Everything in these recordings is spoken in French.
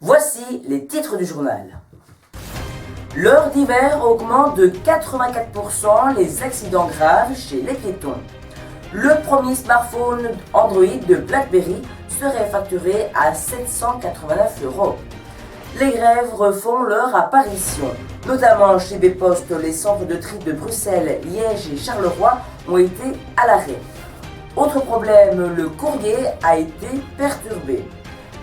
Voici les titres du journal. L'heure d'hiver augmente de 84% les accidents graves chez les piétons. Le premier smartphone Android de BlackBerry serait facturé à 789 €. Les grèves refont leur apparition. Notamment chez Bpost, les centres de tri de Bruxelles, Liège et Charleroi ont été à l'arrêt. Autre problème, le courrier a été perturbé.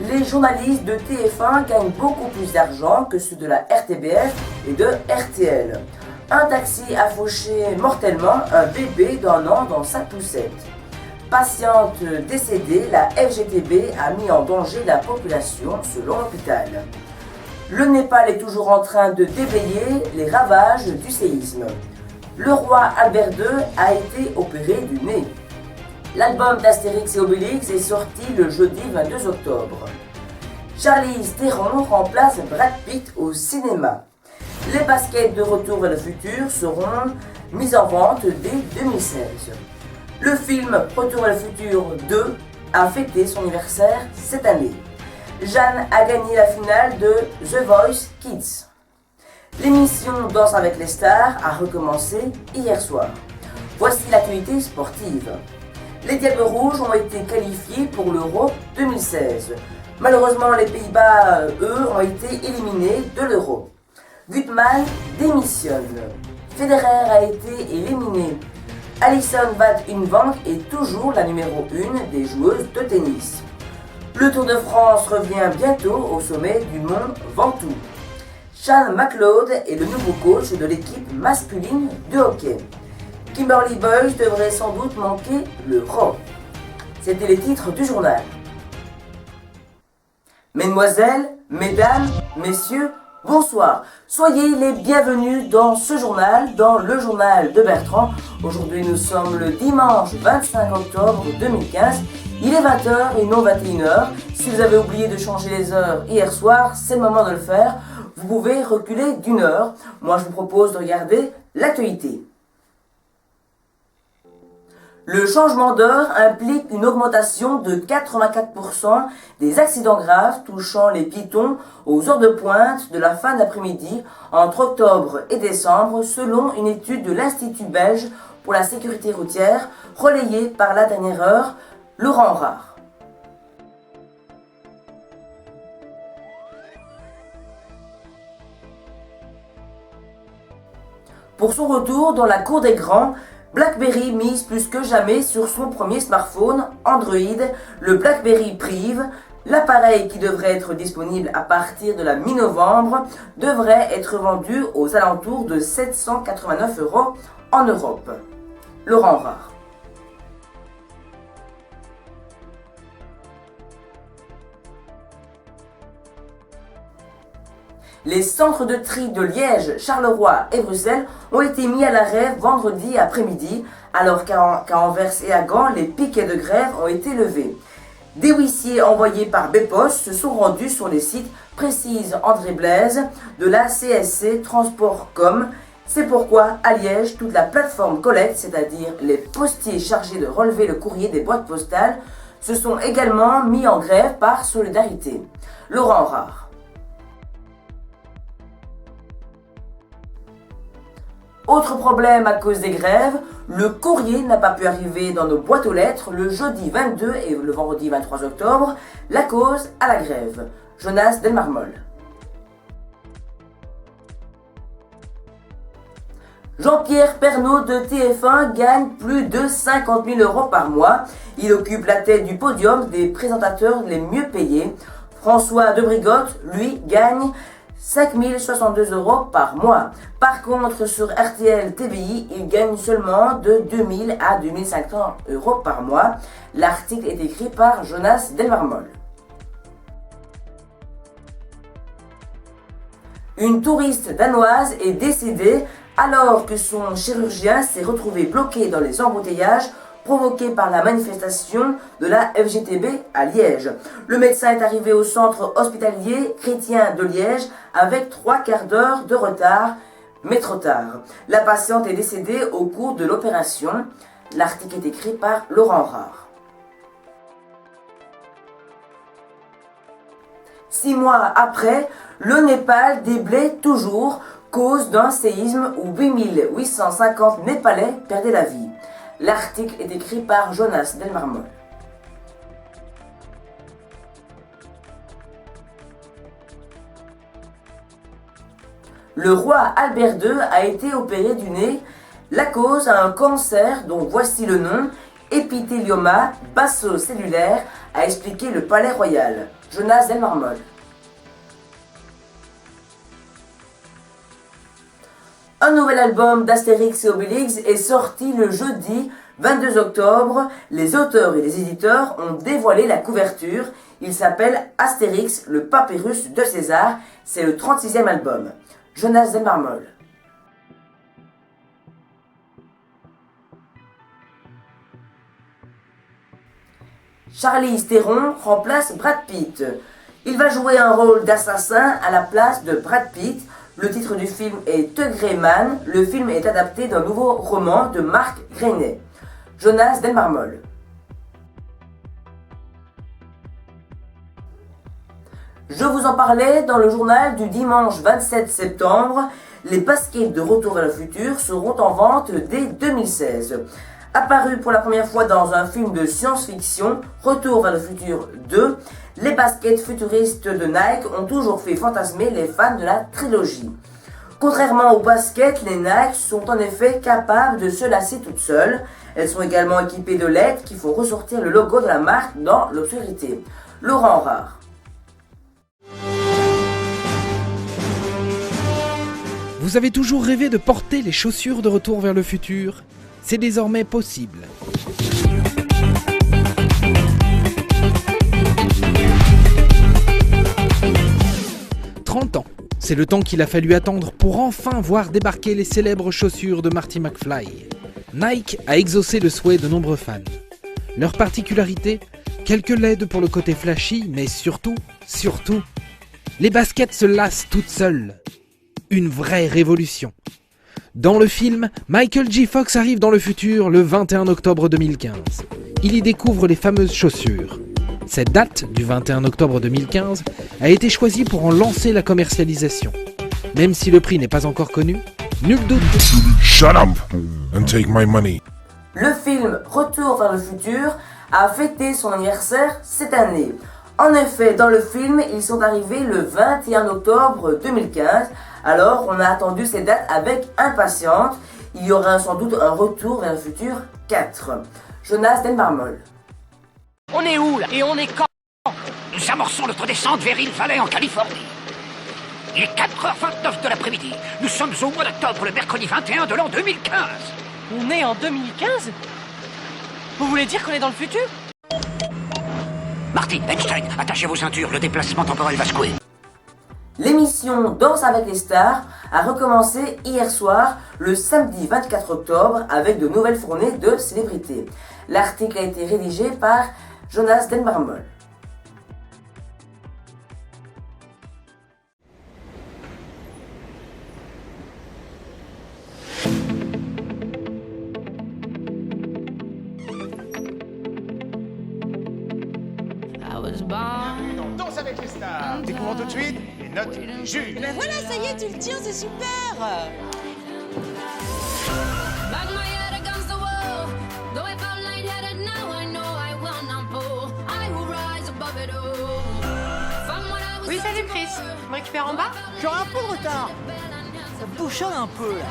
Les journalistes de TF1 gagnent beaucoup plus d'argent que ceux de la RTBF et de RTL. Un taxi a fauché mortellement un bébé d'1 an dans sa poussette. Patiente décédée, la FGTB a mis en danger la population selon l'hôpital. Le Népal est toujours en train de déblayer les ravages du séisme. Le roi Albert II a été opéré du nez. L'album d'Astérix et Obélix est sorti le jeudi 22 octobre. Charlize Theron remplace Brad Pitt au cinéma. Les baskets de Retour vers le futur seront mises en vente dès 2016. Le film Retour vers le futur 2 a fêté son anniversaire cette année. Jeanne a gagné la finale de The Voice Kids. L'émission Danse avec les stars a recommencé hier soir. Voici l'actualité sportive. Les Diables Rouges ont été qualifiés pour l'Euro 2016. Malheureusement, les Pays-Bas, eux, ont été éliminés de l'Euro. Gutmann démissionne. Federer a été éliminé. Alison Van Uyvank est toujours la numéro 1 des joueuses de tennis. Le Tour de France revient bientôt au sommet du mont Ventoux. Sean McLeod est le nouveau coach de l'équipe masculine de hockey. Kimberly Boyce devrait sans doute manquer l'Euro. C'était les titres du journal. Mesdemoiselles, mesdames, messieurs, bonsoir. Soyez les bienvenus dans ce journal, dans le journal de Bertrand. Aujourd'hui, nous sommes le dimanche 25 octobre 2015. Il est 20h et non 21h. Si vous avez oublié de changer les heures hier soir, c'est le moment de le faire. Vous pouvez reculer d'1 heure. Moi, je vous propose de regarder l'actualité. Le changement d'heure implique une augmentation de 84% des accidents graves touchant les piétons aux heures de pointe de la fin d'après-midi entre octobre et décembre, selon une étude de l'Institut belge pour la sécurité routière relayée par La Dernière Heure, Laurent Rare. Pour son retour dans la cour des grands, BlackBerry mise plus que jamais sur son premier smartphone Android, le BlackBerry Prive. L'appareil, qui devrait être disponible à partir de la mi-novembre, devrait être vendu aux alentours de 789 € en Europe. Laurent Rare. Les centres de tri de Liège, Charleroi et Bruxelles ont été mis à l'arrêt vendredi après-midi, alors qu'à Anvers et à Gand, les piquets de grève ont été levés. Des huissiers envoyés par Bpost se sont rendus sur les sites, précise André Blaise de la CSC Transport.com. C'est pourquoi, à Liège, toute la plateforme collecte, c'est-à-dire les postiers chargés de relever le courrier des boîtes postales, se sont également mis en grève par solidarité. Laurent Rare. Autre problème à cause des grèves, le courrier n'a pas pu arriver dans nos boîtes aux lettres le jeudi 22 et le vendredi 23 octobre, la cause à la grève. Jonas Delmarmol. Jean-Pierre Pernaut de TF1 gagne plus de 50 000 € par mois. Il occupe la tête du podium des présentateurs les mieux payés. François de Brigotte, lui, gagne 5 062 € par mois. Par contre, sur RTL TVI, il gagne seulement de 2 000 à 2 500 € par mois. L'article est écrit par Jonas Delmarmol. Une touriste danoise est décédée alors que son chirurgien s'est retrouvé bloqué dans les embouteillages provoqués par la manifestation de la FGTB à Liège. Le médecin est arrivé au centre hospitalier chrétien de Liège avec 3/4 d'heure de retard, mais trop tard. La patiente est décédée au cours de l'opération. L'article est écrit par Laurent Rare. 6 mois après, le Népal déblaye toujours, cause d'un séisme où 8850 Népalais perdaient la vie. L'article est écrit par Jonas Delmarmol. Le roi Albert II a été opéré du nez. La cause a un cancer dont voici le nom, épithélioma basso-cellulaire, a expliqué le Palais Royal. Jonas Delmarmol. Un nouvel album d'Astérix et Obélix est sorti le jeudi 22 octobre. Les auteurs et les éditeurs ont dévoilé la couverture. Il s'appelle Astérix, le papyrus de César. C'est le 36e album. Jonas Delmarmol. Charlize Theron remplace Brad Pitt. Il va jouer un rôle d'assassin à la place de Brad Pitt. Le titre du film est The Grey Man. Le film est adapté d'un nouveau roman de Mark Greaney. Jonas Delmarmol. Je vous en parlais dans le journal du dimanche 27 septembre. Les baskets de Retour vers le futur seront en vente dès 2016. Apparu pour la première fois dans un film de science-fiction, Retour vers le futur 2, les baskets futuristes de Nike ont toujours fait fantasmer les fans de la trilogie. Contrairement aux baskets, les Nike sont en effet capables de se lasser toutes seules. Elles sont également équipées de LED qui font ressortir le logo de la marque dans l'obscurité. Laurent Rare. Vous avez toujours rêvé de porter les chaussures de Retour vers le futur ? C'est désormais possible. « 30 ans, c'est le temps qu'il a fallu attendre pour enfin voir débarquer les célèbres chaussures de Marty McFly. Nike a exaucé le souhait de nombreux fans. Leur particularité, quelques LED pour le côté flashy, mais surtout, les baskets se lassent toutes seules. Une vraie révolution. Dans le film, Michael J. Fox arrive dans le futur le 21 octobre 2015. Il y découvre les fameuses chaussures. Cette date, du 21 octobre 2015, a été choisie pour en lancer la commercialisation. Même si le prix n'est pas encore connu, nul doute. Shut up and take my money. Le film Retour vers le futur a fêté son anniversaire cette année. En effet, dans le film, ils sont arrivés le 21 octobre 2015. Alors, on a attendu ces dates avec impatience. Il y aura sans doute un Retour vers le futur 4. Jonas Delmarmol. On est où là? Et on est quand? Nous amorçons notre descente vers Hill Valley en Californie. Il est 4h29 de l'après-midi. Nous sommes au mois d'octobre, le mercredi 21 de l'an 2015. On est en 2015? Vous voulez dire qu'on est dans le futur? Marty, Einstein, attachez vos ceintures, le déplacement temporel va secouer. L'émission Danse avec les stars a recommencé hier soir, le samedi 24 octobre, avec de nouvelles fournées de célébrités. L'article a été rédigé par Jonas Delmarmol. Danse avec les stars. Découvrons tout de suite les notes du juge. Mais voilà, ça y est, tu le tiens, c'est super. Oui, salut Chris. Tu me récupères en bas? J'aurai un peu de retard. Ça bouchonne un peu là.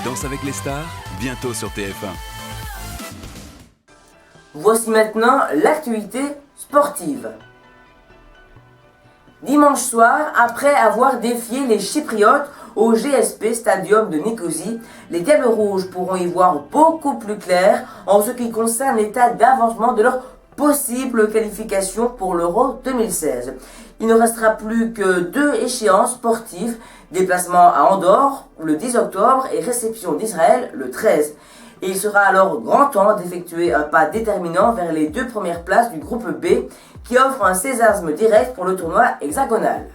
Danse avec les stars, bientôt sur TF1. Voici maintenant l'actualité sportive. Dimanche soir, après avoir défié les Chypriotes au GSP Stadium de Nicosie, les Diables Rouges pourront y voir beaucoup plus clair en ce qui concerne l'état d'avancement de leur possible qualification pour l'Euro 2016. Il ne restera plus que 2 échéances sportives, déplacement à Andorre le 10 octobre et réception d'Israël le 13. Et il sera alors grand temps d'effectuer un pas déterminant vers les 2 premières places du groupe B qui offre un sésasme direct pour le tournoi hexagonal.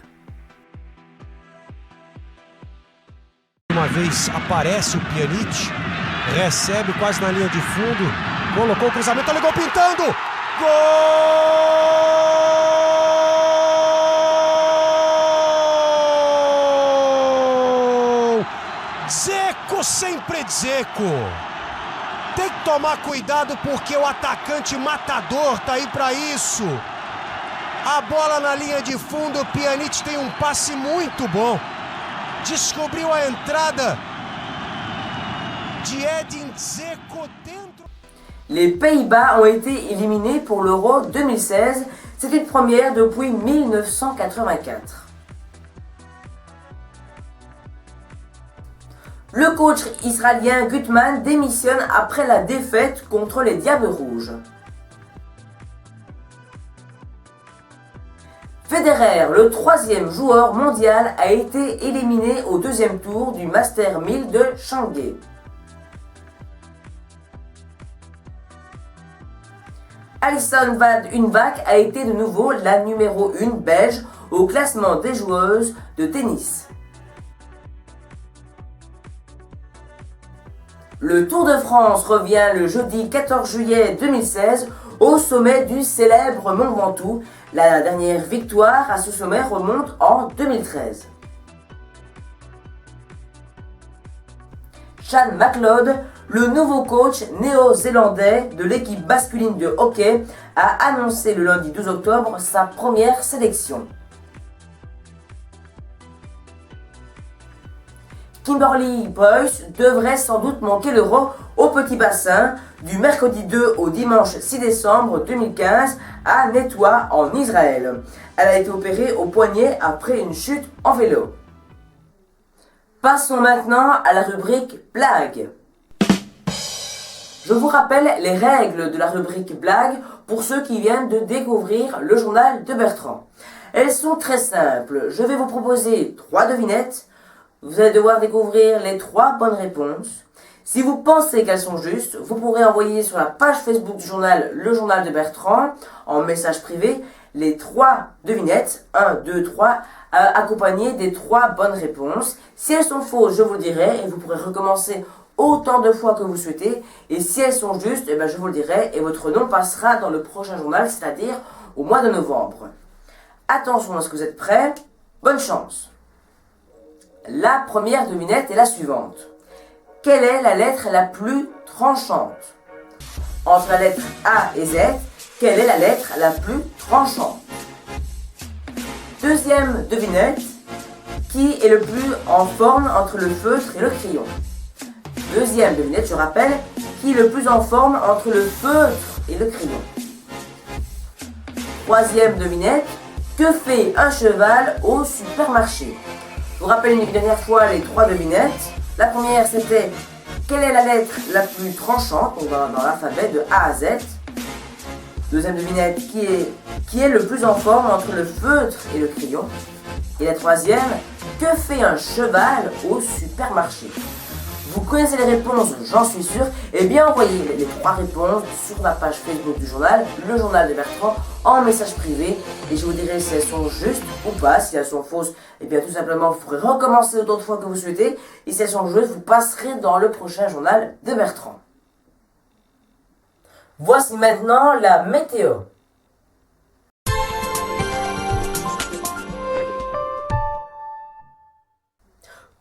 Uma vez aparece o Pjanic, recebe quase na linha de fundo, colocou o cruzamento, olha o gol pintando! Gol! Dzeko sempre Dzeko! Tem que tomar cuidado porque o atacante matador tá aí para isso. A bola na linha de fundo, o Pjanic tem um passe muito bom. Descobriu a entrada de Edin Dzeko dentro. Les Pays-Bas ont été éliminés pour l'Euro 2016. C'est une première depuis 1984. Le coach israélien Gutman démissionne après la défaite contre les Diables Rouges. Federer, le 3e joueur mondial, a été éliminé au 2e tour du Master 1000 de Shanghai. Alison Van Hunebak a été de nouveau la numéro 1 belge au classement des joueuses de tennis. Le Tour de France revient le jeudi 14 juillet 2016 au sommet du célèbre Mont Ventoux. La dernière victoire à ce sommet remonte en 2013. Sean McLeod, le nouveau coach néo-zélandais de l'équipe masculine de hockey, a annoncé le lundi 12 octobre sa première sélection. Kimberly Boyce devrait sans doute manquer l'Euro au petit bassin du mercredi 2 au dimanche 6 décembre 2015 à Nettoa en Israël. Elle a été opérée au poignet après une chute en vélo. Passons maintenant à la rubrique blague. Je vous rappelle les règles de la rubrique blague pour ceux qui viennent de découvrir le journal de Bertrand. Elles sont très simples. Je vais vous proposer 3 devinettes. Vous allez devoir découvrir les 3 bonnes réponses. Si vous pensez qu'elles sont justes, vous pourrez envoyer sur la page Facebook du journal Le Journal de Bertrand, en message privé, les 3 devinettes, 1, 2, 3, accompagnées des 3 bonnes réponses. Si elles sont fausses, je vous le dirai, et vous pourrez recommencer autant de fois que vous souhaitez. Et si elles sont justes, je vous le dirai, et votre nom passera dans le prochain journal, c'est-à-dire au mois de novembre. Attention, est-ce que vous êtes prêts? Bonne chance! La première devinette est la suivante. Quelle est la lettre la plus tranchante? Entre la lettre A et Z, quelle est la lettre la plus tranchante? Deuxième devinette. Qui est le plus en forme entre le feutre et le crayon? Deuxième devinette, je rappelle. Qui est le plus en forme entre le feutre et le crayon? Troisième devinette. Que fait un cheval au supermarché? Je vous rappelle une dernière fois les 3 devinettes. La première c'était quelle est la lettre la plus tranchante, on va dans l'alphabet de A à Z. Deuxième devinette, qui est le plus en forme entre le feutre et le crayon. Et la troisième, que fait un cheval au supermarché? Vous connaissez les réponses, j'en suis sûr. Eh bien, envoyez les 3 réponses sur la page Facebook du journal, Le Journal de Bertrand, en message privé. Et je vous dirai si elles sont justes ou pas. Si elles sont fausses, eh bien, tout simplement, vous pourrez recommencer autant de fois que vous souhaitez. Et si elles sont justes, vous passerez dans le prochain journal de Bertrand. Voici maintenant la météo.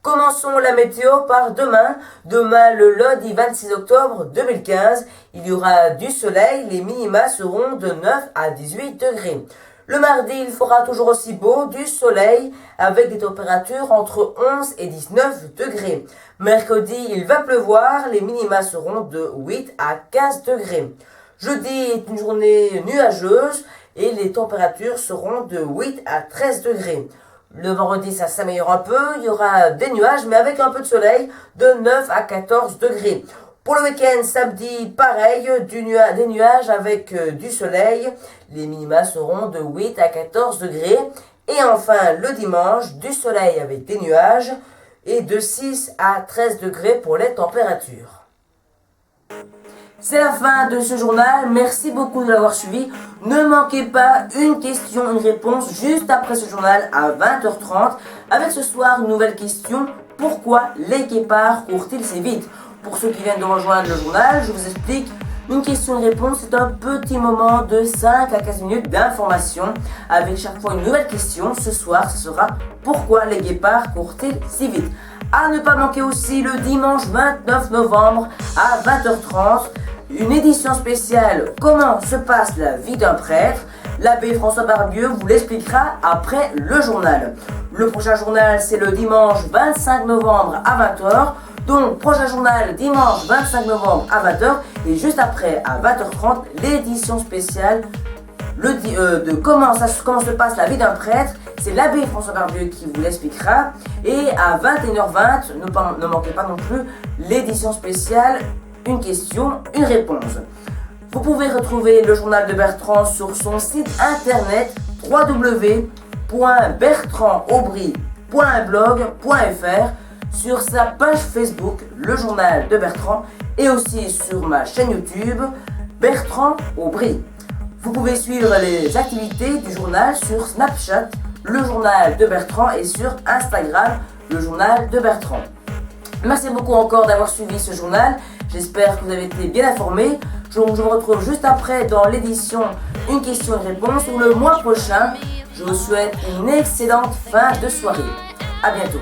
Commençons la météo par demain. Demain, le lundi 26 octobre 2015, il y aura du soleil. Les minima seront de 9 à 18 degrés. Le mardi, il fera toujours aussi beau, du soleil, avec des températures entre 11 et 19 degrés. Mercredi, il va pleuvoir. Les minima seront de 8 à 15 degrés. Jeudi est une journée nuageuse et les températures seront de 8 à 13 degrés. Le vendredi, ça s'améliore un peu, il y aura des nuages, mais avec un peu de soleil, de 9 à 14 degrés. Pour le week-end, samedi, pareil, des nuages avec du soleil. Les minima seront de 8 à 14 degrés. Et enfin, le dimanche, du soleil avec des nuages et de 6 à 13 degrés pour les températures. C'est la fin de ce journal. Merci beaucoup de l'avoir suivi. Ne manquez pas une question, une réponse juste après ce journal à 20h30. Avec ce soir une nouvelle question. Pourquoi les guépards courent-ils si vite? Pour ceux qui viennent de rejoindre le journal, je vous explique. Une question-réponse, c'est un petit moment de 5 à 15 minutes d'information avec chaque fois une nouvelle question. Ce soir, ce sera pourquoi les guépards courent-ils si vite? À ne pas manquer aussi le dimanche 29 novembre à 20h30, une édition spéciale Comment se passe la vie d'un prêtre? L'abbé François Barbieux vous l'expliquera après le journal. Le prochain journal, c'est le dimanche 25 novembre à 20h. Donc, prochain journal, dimanche 25 novembre à 20h. Et juste après, à 20h30, l'édition spéciale de comment se passe la vie d'un prêtre. C'est l'abbé François Barbieux qui vous l'expliquera. Et à 21h20, ne manquez pas non plus l'édition spéciale Une question, une réponse. Vous pouvez retrouver le journal de Bertrand sur son site internet www.bertrandaubry.blog.fr, sur sa page Facebook, le journal de Bertrand, et aussi sur ma chaîne YouTube, Bertrand Aubry. Vous pouvez suivre les activités du journal sur Snapchat, le journal de Bertrand, et sur Instagram, le journal de Bertrand. Merci beaucoup encore d'avoir suivi ce journal. J'espère que vous avez été bien informés. Je vous retrouve juste après dans l'édition Une question et réponse où le mois prochain. Je vous souhaite une excellente fin de soirée. À bientôt.